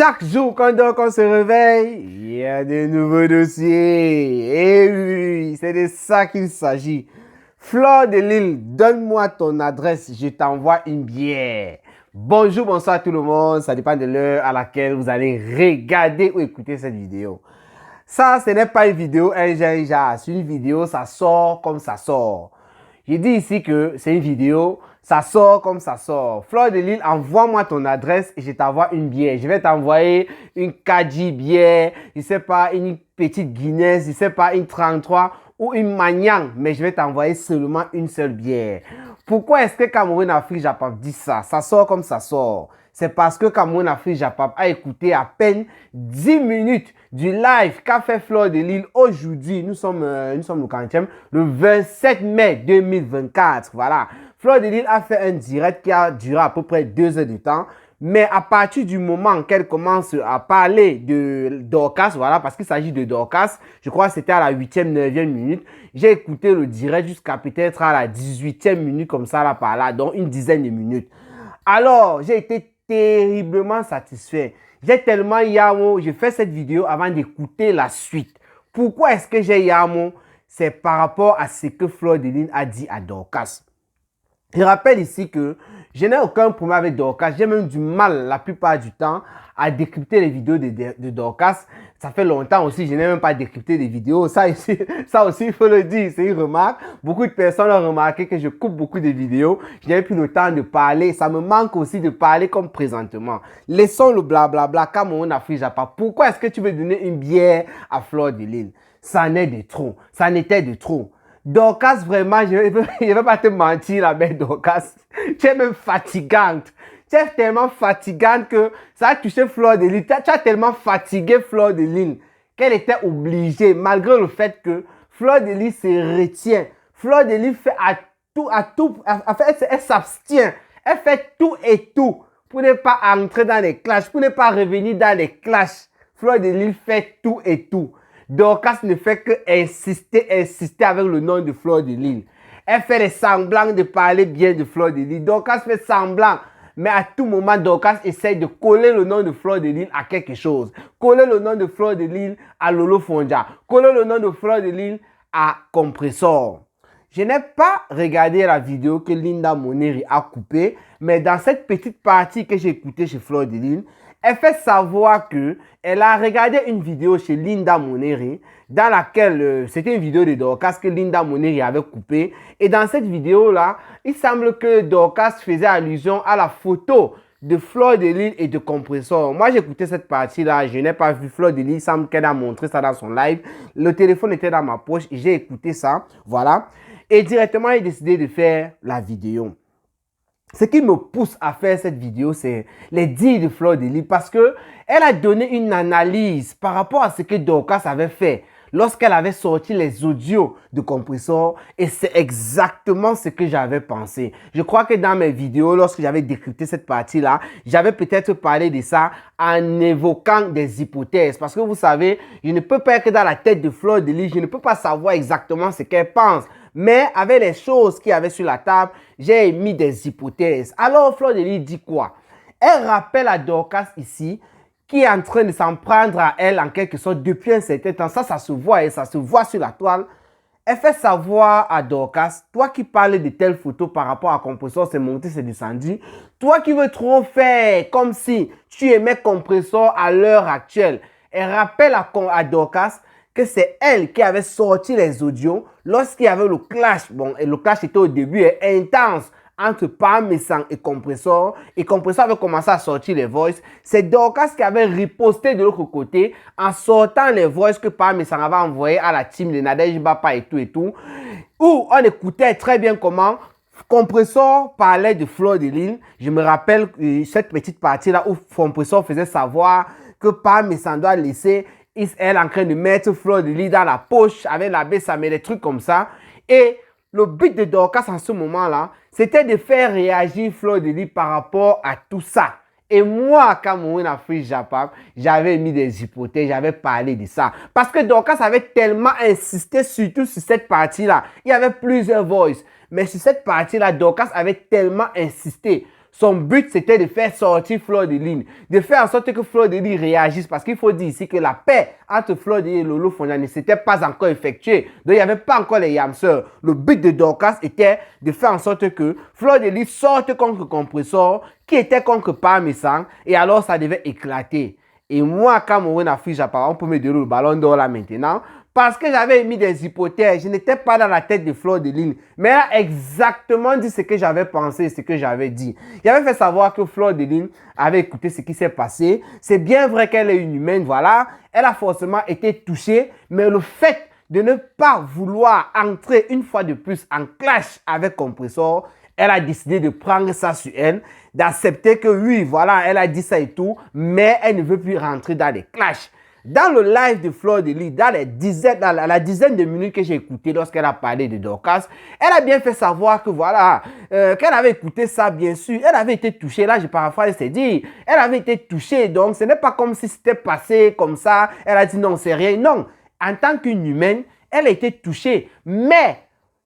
Chaque jour qu'on se réveille, il y a de nouveaux dossiers. Et oui, c'est de ça qu'il s'agit. Fleur de Lille, donne-moi ton adresse, je t'envoie une bière. Bonjour, bonsoir tout le monde, ça dépend de l'heure à laquelle vous allez regarder ou écouter cette vidéo. Ça, ce n'est pas une vidéo un genre, c'est une vidéo, ça sort comme ça sort. J'ai dit ici que c'est une vidéo, ça sort comme ça sort. Fleur de Lille, envoie-moi ton adresse et je t'envoie une bière. Je vais t'envoyer une Kadji bière, je sais pas, une petite Guinness, je sais pas, une 33 ou une Magnan, mais je vais t'envoyer seulement une seule bière. Pourquoi est-ce que Cameroun Afrique Japap dit ça? Ça sort comme ça sort. C'est parce que Cameroun Afrique Japap a écouté à peine 10 minutes du live qu'a fait Fleur de Lille aujourd'hui. Nous sommes le 40e, le 27 mai 2024. Voilà. Fleur de Lille a fait un direct qui a duré à peu près 2 heures de temps. Mais à partir du moment qu'elle commence à parler de Dorcas, voilà, parce qu'il s'agit de Dorcas, je crois que c'était à la 8e, 9e minute, j'ai écouté le direct jusqu'à peut-être à la 18e minute, comme ça, là, par là, donc une dizaine de minutes. Alors, j'ai été terriblement satisfait. J'ai tellement yamo, j'ai fait cette vidéo avant d'écouter la suite. Pourquoi est-ce que j'ai yamo? C'est par rapport à ce que Fleur de Lille a dit à Dorcas. Je rappelle ici que je n'ai aucun problème avec Dorcas. J'ai même du mal la plupart du temps à décrypter les vidéos de Dorcas. Ça fait longtemps aussi, je n'ai même pas décrypté les vidéos. Ça aussi, il faut le dire, c'est une remarque. Beaucoup de personnes ont remarqué que je coupe beaucoup de vidéos. Je n'ai plus le temps de parler. Ça me manque aussi de parler comme présentement. Laissons le blablabla Cameroun Afrique Japap. Pourquoi est-ce que tu veux donner une bière à Fleur de Lille? Ça n'est de trop. Ça n'était de trop. Dorcas, vraiment, je ne vais pas te mentir, la belle Dorcas. Tu es même fatigante. Tu es tellement fatigante que ça a touché Fleur de Lille. Tu as tellement fatigué Fleur de Lille qu'elle était obligée, malgré le fait que Fleur de Lille se retient. Fleur de Lille fait elle s'abstient. Elle fait tout et tout pour ne pas entrer dans les clashs, pour ne pas revenir dans les clashs. Fleur de Lille fait tout et tout. Dorcas ne fait que insister avec le nom de Fleur de Lille. Elle fait les semblants de parler bien de Fleur de Lille. Dorcas fait semblant. Mais à tout moment, Dorcas essaye de coller le nom de Fleur de Lille à quelque chose. Coller le nom de Fleur de Lille à Lolo Fonja. Coller le nom de Fleur de Lille à Compressor. Je n'ai pas regardé la vidéo que Linda Moneri a coupée, mais dans cette petite partie que j'ai écoutée chez Fleur de Lille, elle fait savoir qu'elle a regardé une vidéo chez Linda Moneri dans laquelle c'était une vidéo de Dorcas que Linda Moneri avait coupée. Et dans cette vidéo-là, il semble que Dorcas faisait allusion à la photo de Fleur de Lille et de Compressor. Moi, j'ai écouté cette partie-là, je n'ai pas vu Fleur de Lille, il semble qu'elle a montré ça dans son live. Le téléphone était dans ma poche, j'ai écouté ça, voilà. Et directement, j'ai décidé de faire la vidéo. Ce qui me pousse à faire cette vidéo, c'est les dires de Fleur de Lille parce qu'elle a donné une analyse par rapport à ce que Dorcas avait fait lorsqu'elle avait sorti les audios de Compressor et c'est exactement ce que j'avais pensé. Je crois que dans mes vidéos, lorsque j'avais décrypté cette partie-là, j'avais peut-être parlé de ça en évoquant des hypothèses parce que vous savez, je ne peux pas être dans la tête de Fleur de Lille, je ne peux pas savoir exactement ce qu'elle pense. Mais avec les choses qu'il y avait sur la table, j'ai émis des hypothèses. Alors, Fleur de Lille dit quoi? Elle rappelle à Dorcas ici, qui est en train de s'en prendre à elle en quelque sorte depuis un certain temps. Ça se voit et ça se voit sur la toile. Elle fait savoir à Dorcas, toi qui parles de telles photos par rapport à Compressor, c'est monté, c'est descendu. Toi qui veux trop faire comme si tu aimais Compressor à l'heure actuelle. Elle rappelle à Dorcas que c'est elle qui avait sorti les audios lorsqu'il y avait le clash. Bon, et le clash était au début intense entre Parmesan et Compressor. Et Compressor avait commencé à sortir les voices. C'est Dorcas qui avait riposté de l'autre côté en sortant les voices que Parmesan avait envoyées à la team de Nadège Bapa et tout. Où on écoutait très bien comment Compressor parlait de Fleur de Lille. Je me rappelle cette petite partie-là où Compressor faisait savoir que Parmesan doit laisser elle en train de mettre Fleur de Lille dans la poche avec la Bessame, des trucs comme ça. Et le but de Dorcas en ce moment-là, c'était de faire réagir Fleur de Lille par rapport à tout ça. Et moi, Cameroun Afrique Japap, j'avais mis des hypothèses, j'avais parlé de ça. Parce que Dorcas avait tellement insisté surtout sur cette partie-là. Il y avait plusieurs voices. Mais sur cette partie-là, Dorcas avait tellement insisté. Son but, c'était de faire sortir Fleur de Lune, de faire en sorte que Fleur de Lune réagisse. Parce qu'il faut dire ici que la paix entre Fleur de Lune et Lolo Fonja ne s'était pas encore effectuée. Donc, il n'y avait pas encore les Yamseurs. Le but de Dorcas était de faire en sorte que Fleur de Lune sorte contre Compressor, qui était contre Parmesan, et alors ça devait éclater. Et moi, quand mon affiche apparaît, on peut me donner le ballon d'or là maintenant. Parce que j'avais mis des hypothèses. Je n'étais pas dans la tête de Fleur de Lune. Mais elle a exactement dit ce que j'avais pensé, ce que j'avais dit. J'avais fait savoir que Fleur de Lune avait écouté ce qui s'est passé. C'est bien vrai qu'elle est une humaine, voilà. Elle a forcément été touchée. Mais le fait de ne pas vouloir entrer une fois de plus en clash avec Compressor, elle a décidé de prendre ça sur elle, d'accepter que oui, voilà, elle a dit ça et tout, mais elle ne veut plus rentrer dans les clashs. Dans le live de Fleur de Lune, dans la dizaine de minutes que j'ai écouté lorsqu'elle a parlé de Dorcas, elle a bien fait savoir que voilà, qu'elle avait écouté ça bien sûr, elle avait été touchée, là je paraphrase, c'est dit, elle avait été touchée, donc ce n'est pas comme si c'était passé comme ça, elle a dit non, c'est rien, non. En tant qu'une humaine, elle a été touchée, mais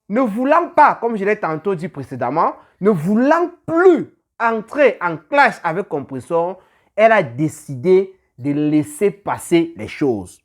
ne voulant pas, comme je l'ai tantôt dit précédemment, ne voulant plus entrer en clash avec Compressor, elle a décidé de laisser passer les choses.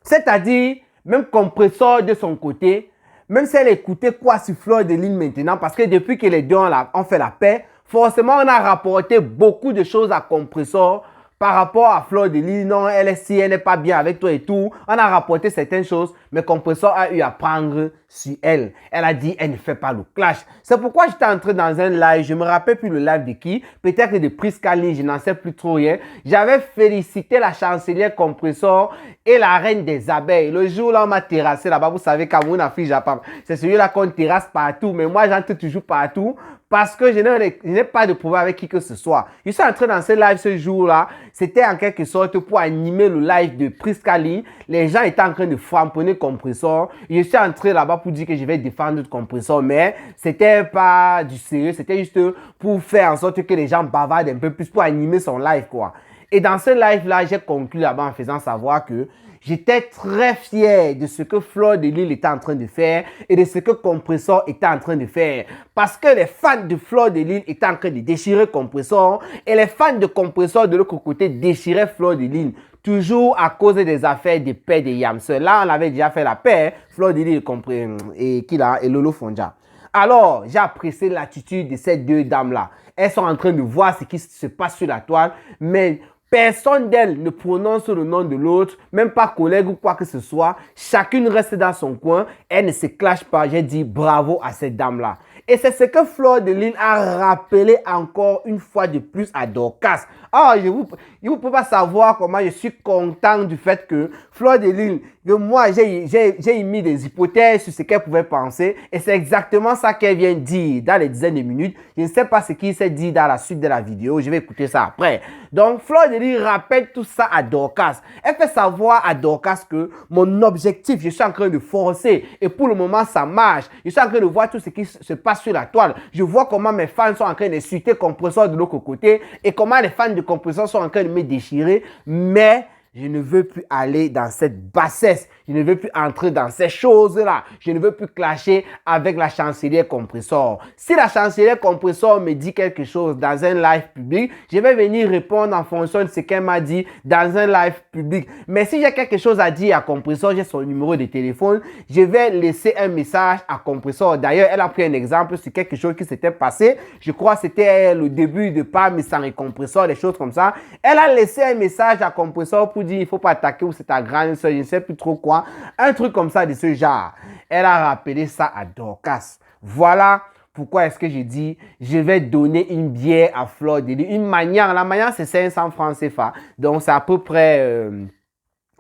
C'est-à-dire, même Compressor de son côté, même si elle écoutait quoi sur Fleur de Lune maintenant, parce que depuis que les deux ont fait la paix, forcément on a rapporté beaucoup de choses à Compressor par rapport à Fleur de Lune. Non, elle est si, elle n'est pas bien avec toi et tout. On a rapporté certaines choses, mais Compressor a eu à prendre sur elle. Elle a dit, elle ne fait pas le clash. C'est pourquoi j'étais entré dans un live, je ne me rappelle plus le live de qui, peut-être de Prisca Lee, je n'en sais plus trop rien. J'avais félicité la chancelière Compressor et la reine des abeilles. Le jour là, on m'a terrassé là-bas, vous savez, Cameroun, Afrique, Japon. C'est celui-là qu'on terrasse partout, mais moi, j'entre toujours partout. Parce que je n'ai pas de problème avec qui que ce soit. Je suis entré dans ce live ce jour-là. C'était en quelque sorte pour animer le live de Prisca Lee. Les gens étaient en train de framponner Compressor. Je suis entré là-bas pour dire que je vais défendre le Compressor. Mais c'était pas du sérieux. C'était juste pour faire en sorte que les gens bavardent un peu plus pour animer son live, quoi. Et dans ce live-là, j'ai conclu là-bas en faisant savoir que j'étais très fier de ce que Fleur de Lune était en train de faire et de ce que Compressor était en train de faire. Parce que les fans de Fleur de Lune étaient en train de déchirer Compressor et les fans de Compressor de l'autre côté déchiraient Fleur de Lune. Toujours à cause des affaires de paix des Yamseurs. Là, on avait déjà fait la paix, Fleur de Lune et Lolo Fonja. Alors, j'ai apprécié l'attitude de ces deux dames-là. Elles sont en train de voir ce qui se passe sur la toile, mais personne d'elles ne prononce le nom de l'autre, même pas collègue ou quoi que ce soit. Chacune reste dans son coin. Elle ne se clash pas. J'ai dit bravo à cette dame-là. Et c'est ce que Fleur de Lune a rappelé encore une fois de plus à Dorcas. Oh, je vous peux pas savoir comment je suis content du fait que Fleur de Lune, que moi, j'ai mis des hypothèses sur ce qu'elle pouvait penser. Et c'est exactement ça qu'elle vient dire dans les dizaines de minutes. Je ne sais pas ce qu'il s'est dit dans la suite de la vidéo. Je vais écouter ça après. Donc, Fleur de Lune rappelle tout ça à Dorcas. Elle fait savoir à Dorcas que mon objectif, je suis en train de forcer. Et pour le moment, ça marche. Je suis en train de voir tout ce qui se passe sur la toile. Je vois comment mes fans sont en train d'insulter Compressor de l'autre côté. Et comment les fans de Compressor sont en train de me déchirer. Mais je ne veux plus aller dans cette bassesse. Je ne veux plus entrer dans ces choses-là. Je ne veux plus clasher avec la chancelière Compressor. Si la chancelière Compressor me dit quelque chose dans un live public, je vais venir répondre en fonction de ce qu'elle m'a dit dans un live public. Mais si j'ai quelque chose à dire à Compressor, j'ai son numéro de téléphone, je vais laisser un message à Compressor. D'ailleurs, elle a pris un exemple sur quelque chose qui s'était passé. Je crois que c'était le début de Parmesan et Compressor, des choses comme ça. Elle a laissé un message à Compressor pour dire il ne faut pas attaquer ou c'est ta grande soeur, je ne sais plus trop quoi. Un truc comme ça de ce genre. Elle a rappelé ça à Dorcas. Voilà pourquoi est-ce que je dis je vais donner une bière à Fleur de Lune. Une manière, la manière c'est 500 francs CFA. Donc c'est à peu près,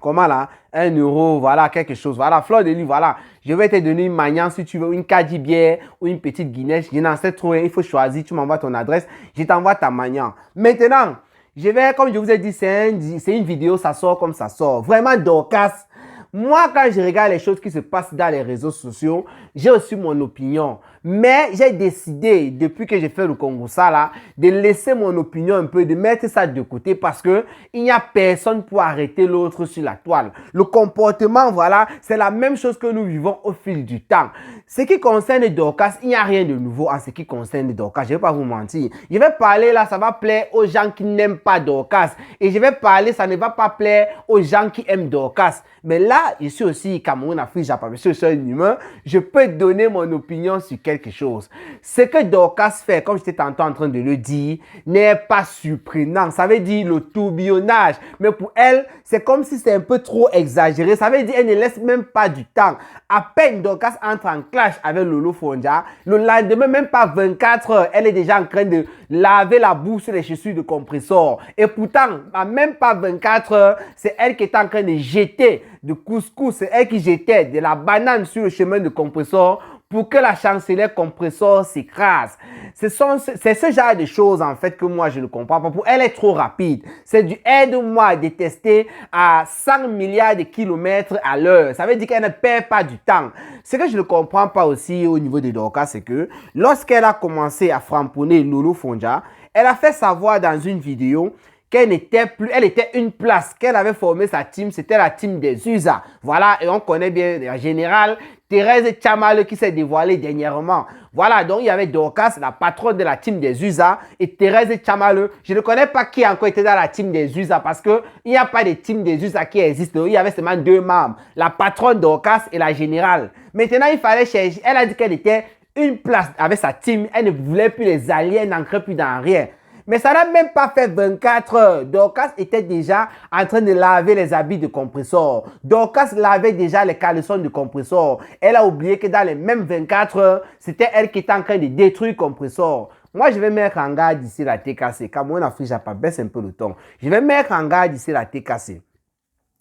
comment là, 1 euro, voilà, quelque chose. Voilà, Fleur de Lune, voilà. Je vais te donner une manière si tu veux, une caddie bière ou une petite Guinness. Je n'en sais trop rien, il faut choisir, tu m'envoies ton adresse, je t'envoie ta manière. Maintenant, je vais, comme je vous ai dit, c'est une vidéo, ça sort comme ça sort. Vraiment Dorcas. Moi, quand je regarde les choses qui se passent dans les réseaux sociaux, j'ai aussi mon opinion. Mais j'ai décidé, depuis que j'ai fait le Congo ça là, de laisser mon opinion un peu, de mettre ça de côté parce que il n'y a personne pour arrêter l'autre sur la toile. Le comportement, voilà, c'est la même chose que nous vivons au fil du temps. Ce qui concerne Dorcas, il n'y a rien de nouveau en ce qui concerne Dorcas. Je ne vais pas vous mentir. Je vais parler là, ça va plaire aux gens qui n'aiment pas Dorcas. Et je vais parler, ça ne va pas plaire aux gens qui aiment Dorcas. Mais là, je suis aussi Cameroun, Afrique, Japon, je suis un humain. Je peux donner mon opinion sur quelque chose. Ce que Dorcas fait, comme j'étais tantôt en train de le dire, n'est pas surprenant. Ça veut dire le tourbillonnage. Mais pour elle, c'est comme si c'est un peu trop exagéré. Ça veut dire qu'elle ne laisse même pas du temps. À peine Dorcas entre en clash avec Lolo Fonja, le lendemain, même pas 24 heures, elle est déjà en train de laver la boue sur les chaussures de compresseur. Et pourtant, à même pas 24 heures, c'est elle qui est en train de jeter de couscous. C'est elle qui jetait de la banane sur le chemin de compresseur pour que la chancelière compresseur s'écrase. C'est ce genre de choses en fait que moi je ne comprends pas. Pour elle est trop rapide. C'est du aide-moi à détester à 100 milliards de kilomètres à l'heure. Ça veut dire qu'elle ne perd pas du temps. Ce que je ne comprends pas aussi au niveau de Dorcas, c'est que lorsqu'elle a commencé à framponner Lolo Fonja, elle a fait savoir dans une vidéo qu'elle n'était plus, elle était une place, qu'elle avait formé sa team, c'était la team des USA. Voilà, et on connaît bien en général Thérèse Tchamale qui s'est dévoilée dernièrement. Voilà, donc il y avait Dorcas, la patronne de la team des USA, et Thérèse Tchamale. Je ne connais pas qui a encore été dans la team des USA parce qu'il n'y a pas de team des USA qui existe. Il y avait seulement deux membres, la patronne Dorcas et la générale. Maintenant, il fallait chercher. Elle a dit qu'elle était une place avec sa team. Elle ne voulait plus les alliés, elle n'ancrait plus dans rien. Mais ça n'a même pas fait 24 heures. Dorcas était déjà en train de laver les habits de compresseur. Dorcas lavait déjà les caleçons de compresseur. Elle a oublié que dans les mêmes 24 heures, c'était elle qui était en train de détruire compresseur. Moi, je vais mettre en garde ici la TKC. Cameroun, Afrique, Japon, baisse un peu le ton. Je vais mettre en garde ici la TKC.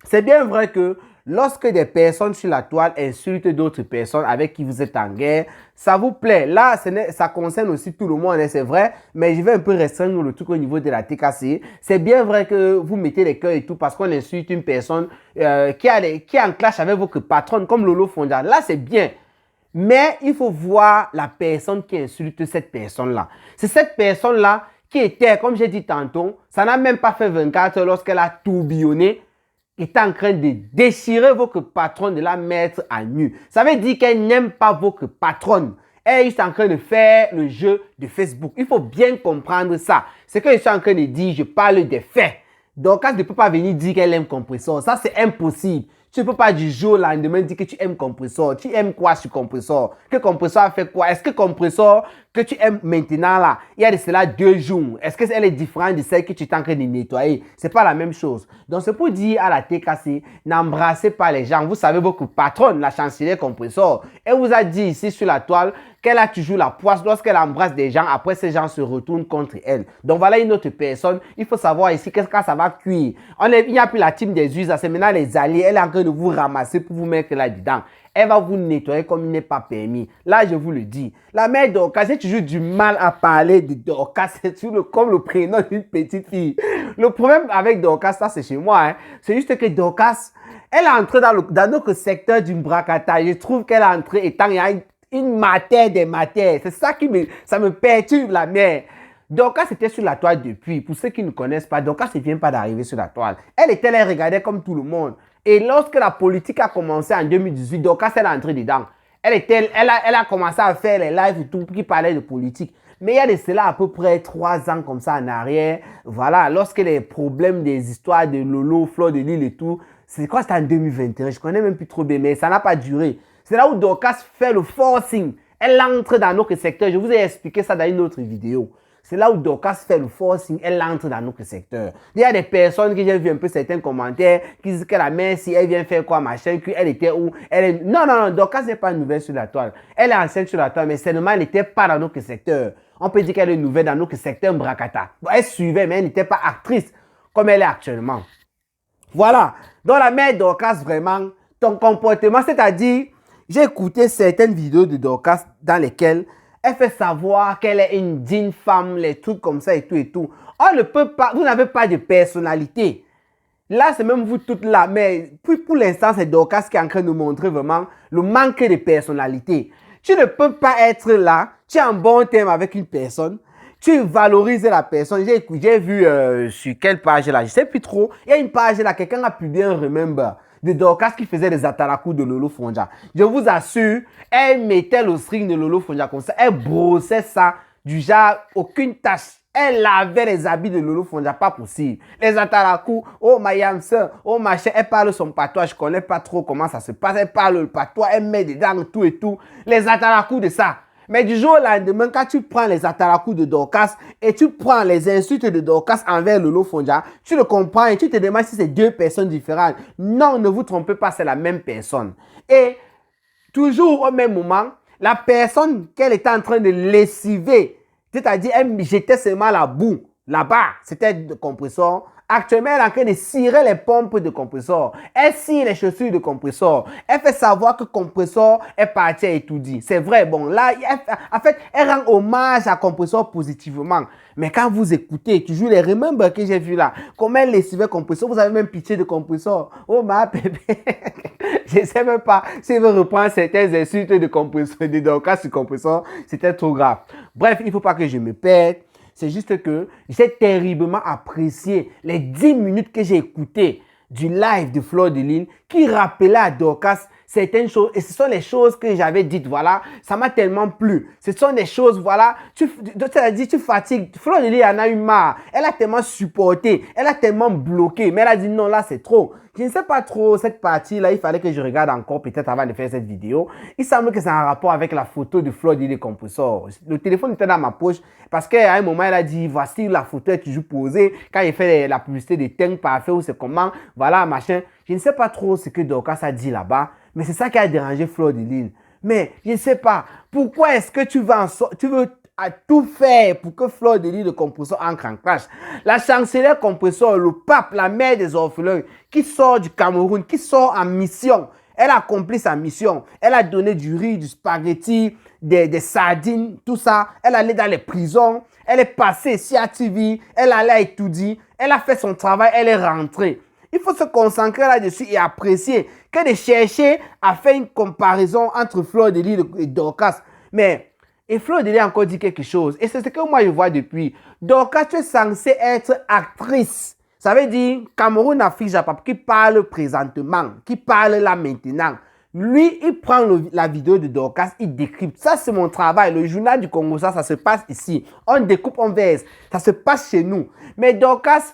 C'est bien vrai que lorsque des personnes sur la toile insultent d'autres personnes avec qui vous êtes en guerre, ça vous plaît. Là, ça concerne aussi tout le monde, c'est vrai, mais je vais un peu restreindre le truc au niveau de la TKC. C'est bien vrai que vous mettez les cœurs et tout parce qu'on insulte une personne qui est en clash avec votre patronne, comme Lolo Fonja. Là, c'est bien. Mais il faut voir la personne qui insulte cette personne-là. C'est cette personne-là qui était, comme j'ai dit tantôt, ça n'a même pas fait 24 heures lorsqu'elle a tourbillonné, est en train de déchirer votre patronne, de la mettre à nu. Ça veut dire qu'elle n'aime pas votre patronne. Elle est juste en train de faire le jeu de Facebook. Il faut bien comprendre ça. Ce que je suis en train de dire, je parle des faits. Donc, quand tu ne peux pas venir dire qu'elle aime compresseur, ça c'est impossible. Tu ne peux pas du jour au lendemain dire que tu aimes compresseur. Tu aimes quoi sur compresseur? Que compresseur a fait quoi? Est-ce que compresseur que tu aimes maintenant là, il y a de cela 2 jours, est-ce qu'elle est différente de celle que tu es en train de nettoyer? C'est pas la même chose. Donc c'est pour dire à la TKC, n'embrassez pas les gens. Vous savez, votre patronne, la chancelière compresseur, elle vous a dit ici sur la toile qu'elle a toujours la poisse lorsqu'elle embrasse des gens. Après, ces gens se retournent contre elle. Donc voilà une autre personne. Il faut savoir ici qu'est-ce que ça va cuire. Il n'y a plus la team des USA, c'est maintenant les alliés. Elle est en train de vous ramasser pour vous mettre là-dedans. Elle va vous nettoyer comme il n'est pas permis. Là, je vous le dis. La mère Dorcas, j'ai toujours du mal à parler de Dorcas. C'est comme le prénom d'une petite fille. Le problème avec Dorcas, ça c'est chez moi. Hein. C'est juste que Dorcas, elle est entrée dans notre secteur du bracata. Je trouve qu'elle est entrée étant il y a une matière des matières. C'est ça ça me perturbe la mère. Dorcas était sur la toile depuis. Pour ceux qui ne connaissent pas, Dorcas ne vient pas d'arriver sur la toile. Elle regardait comme tout le monde. Et lorsque la politique a commencé en 2018, Dorcas elle est entrée dedans. Elle a commencé à faire les lives et tout qui parlaient de politique. Mais il y a de cela à peu près 3 ans comme ça en arrière. Voilà, lorsque les problèmes des histoires de Lolo, Fleur de Lille et tout, c'est quoi, c'était en 2021, je connais même plus trop bien, mais ça n'a pas duré. C'est là où Dorcas fait le forcing. Elle entre dans notre secteur. Je vous ai expliqué ça dans une autre vidéo. C'est là où Dorcas fait le forcing, elle entre dans notre secteur. Il y a des personnes qui j'ai vu un peu certains commentaires qui disent que la mère, si elle vient faire quoi, machin, qu'elle était où, Non, Dorcas n'est pas nouvelle sur la toile. Elle est ancienne sur la toile, mais seulement elle n'était pas dans notre secteur. On peut dire qu'elle est nouvelle dans notre secteur Mbrakata. Elle suivait, mais elle n'était pas actrice comme elle est actuellement. Voilà. Donc la mère Dorcas, vraiment, ton comportement, c'est-à-dire, j'ai écouté certaines vidéos de Dorcas dans lesquelles elle fait savoir qu'elle est une digne femme, les trucs comme ça et tout et tout. On ne peut pas, vous n'avez pas de personnalité. Là, c'est même vous toutes là. Mais pour l'instant, c'est Dorcas qui est en train de montrer vraiment le manque de personnalité. Tu ne peux pas être là, tu es en bon terme avec une personne, tu valorises la personne. J'ai vu sur quelle page là, je ne sais plus trop. Il y a une page là, quelqu'un a publié un remember de Dorcas qui faisait des atarakus de Lolo Fonja. Je vous assure, elle mettait le string de Lolo Fonja comme ça, elle brossait ça du genre, aucune tache. Elle lavait les habits de Lolo Fonja, pas possible. Les atarakus, oh ma yamse, oh machin, elle parle son patois, je connais pas trop comment ça se passe. Elle parle le patois, elle met dedans tout et tout. Les atarakus de ça. Mais du jour au lendemain, quand tu prends les atarakus de Dorcas et tu prends les insultes de Dorcas envers Lolo Fonja, tu le comprends et tu te demandes si c'est deux personnes différentes. Non, ne vous trompez pas, c'est la même personne. Et toujours au même moment, la personne qu'elle était en train de lessiver, c'est-à-dire elle jetait seulement la boue là-bas, c'était le compresseur. Actuellement, elle est en train de cirer les pompes de compresseur. Elle cire les chaussures de compresseur. Elle fait savoir que compresseur est parti et tout dit. C'est vrai, bon, là, en fait, elle rend hommage à compresseur positivement. Mais quand vous écoutez, toujours les remembers que j'ai vu là, comment elle lessivait compresseur, vous avez même pitié de compresseur. Oh, ma bébé. Je ne sais même pas si elle veut reprendre certaines insultes de compresseur, de Dorcas sur compresseur, c'était trop grave. Bref, il ne faut pas que je me perde. C'est juste que j'ai terriblement apprécié les 10 minutes que j'ai écoutées du live de Fleur de Lys qui rappelait à Dorcas certaines choses. Et ce sont les choses que j'avais dites, voilà. Ça m'a tellement plu. Ce sont des choses, voilà. Tu as dit, tu fatigues. Fleur de Lys en a eu marre. Elle a tellement supporté. Elle a tellement bloqué. Mais elle a dit non, là, c'est trop. Je ne sais pas trop cette partie-là. Il fallait que je regarde encore peut-être avant de faire cette vidéo. Il semble que c'est un rapport avec la photo de Fleur de Lys compresseur. Le téléphone était dans ma poche parce qu'à un moment, elle a dit voici la photo est toujours posée. Quand il fait la publicité de Teint Parfait ou c'est comment, voilà, machin. Je ne sais pas trop ce que Dorcas a dit là-bas. Mais c'est ça qui a dérangé Fleur de Lys. Mais je ne sais pas. Pourquoi est-ce que tu veux à tout faire pour que Fleur de Lys de compresseur entre en clash? La chancelière compresseur, le pape, la mère des orphelins, qui sort du Cameroun, qui sort en mission. Elle a accompli sa mission. Elle a donné du riz, du spaghetti, des sardines, tout ça. Elle allait dans les prisons. Elle est passée ici à TV. Elle allait étudier. Elle a fait son travail. Elle est rentrée. Il faut se concentrer là-dessus et apprécier que de chercher à faire une comparaison entre Fleur de Lys et Dorcas. Mais, et Fleur de Lys a encore dit quelque chose. Et c'est ce que moi je vois depuis. Dorcas, tu es censée être actrice. Ça veut dire Cameroun, Afrique, Japon, qui parle présentement, qui parle là maintenant. Lui, il prend la vidéo de Dorcas, il décrypte. Ça, c'est mon travail. Le journal du Congo, ça se passe ici. On découpe, on verse. Ça se passe chez nous. Mais Dorcas,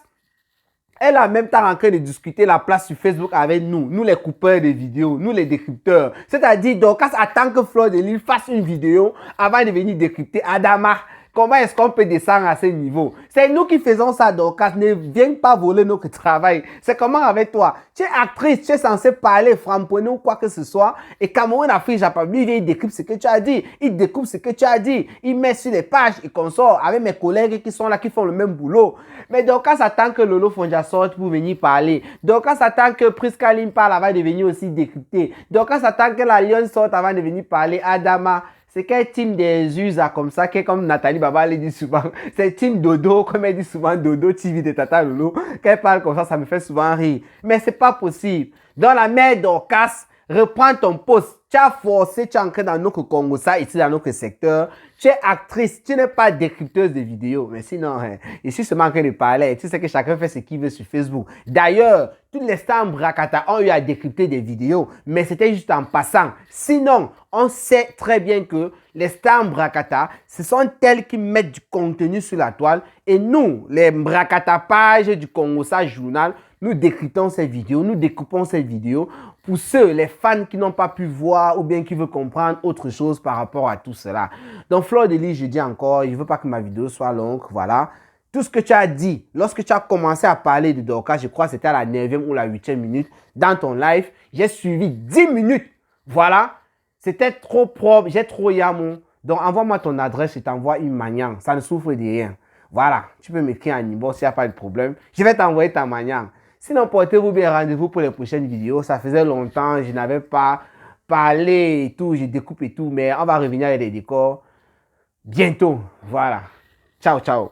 elle a en même temps en train de discuter la place sur Facebook avec nous les coupeurs de vidéos, nous les décrypteurs. C'est-à-dire, Dorcas attend que Fleur de Lys fasse une vidéo avant de venir décrypter. Adama, comment est-ce qu'on peut descendre à ce niveau? C'est nous qui faisons ça, Dorcas. Ne viens pas voler notre travail. C'est comment avec toi? Tu es actrice, tu es censé parler, framponner ou quoi que ce soit. Et Cameroun, Afrique, Japon, lui, il décrypte ce que tu as dit. Il découpe ce que tu as dit. Il met sur les pages et consort avec mes collègues qui sont là, qui font le même boulot. Mais Dorcas attend que Lolo Fonja sorte pour venir parler. Dorcas attend que Prisca Lim parle avant de venir aussi décrypter. Dorcas attend que la Lyon sorte avant de venir parler. Adama. C'est quel team des USA comme ça, qui est comme Nathalie Baba le dit souvent. C'est team Dodo, comme elle dit souvent Dodo TV de Tata Lolo. Quand elle parle comme ça me fait souvent rire. Mais c'est pas possible. Dans la mère Dorcas, reprends ton poste. Tu as forcé, tu es ancré dans notre Congo, ça, ici dans notre secteur. Tu es actrice, tu n'es pas décrypteuse de vidéos. Mais sinon, je suis seulement en train de parler. Tu sais que chacun fait ce qu'il veut sur Facebook. D'ailleurs, toutes les stars Brakata ont eu à décrypter des vidéos, mais c'était juste en passant. Sinon, on sait très bien que les stars Brakata, ce sont elles qui mettent du contenu sur la toile. Et nous, les Brakata pages du Congo, ça journal, nous décryptons ces vidéos, nous découpons ces vidéos pour ceux, les fans qui n'ont pas pu voir ou bien qui veulent comprendre autre chose par rapport à tout cela. Donc, Fleur de Lys, je dis encore, je ne veux pas que ma vidéo soit longue, voilà. Tout ce que tu as dit, lorsque tu as commencé à parler de Dorcas, je crois que c'était à la 9e ou la 8e minute, dans ton live, j'ai suivi 10 minutes, voilà. C'était trop propre, j'ai trop yamon. Donc, envoie-moi ton adresse, je t'envoie une manière, ça ne souffre de rien. Voilà, tu peux m'écrire en inbox s'il n'y a pas de problème. Je vais t'envoyer ta manière. Sinon, portez-vous bien, rendez-vous pour les prochaines vidéos. Ça faisait longtemps, je n'avais pas parlé et tout, je découpe et tout, mais on va revenir avec les décors bientôt. Voilà. Ciao, ciao.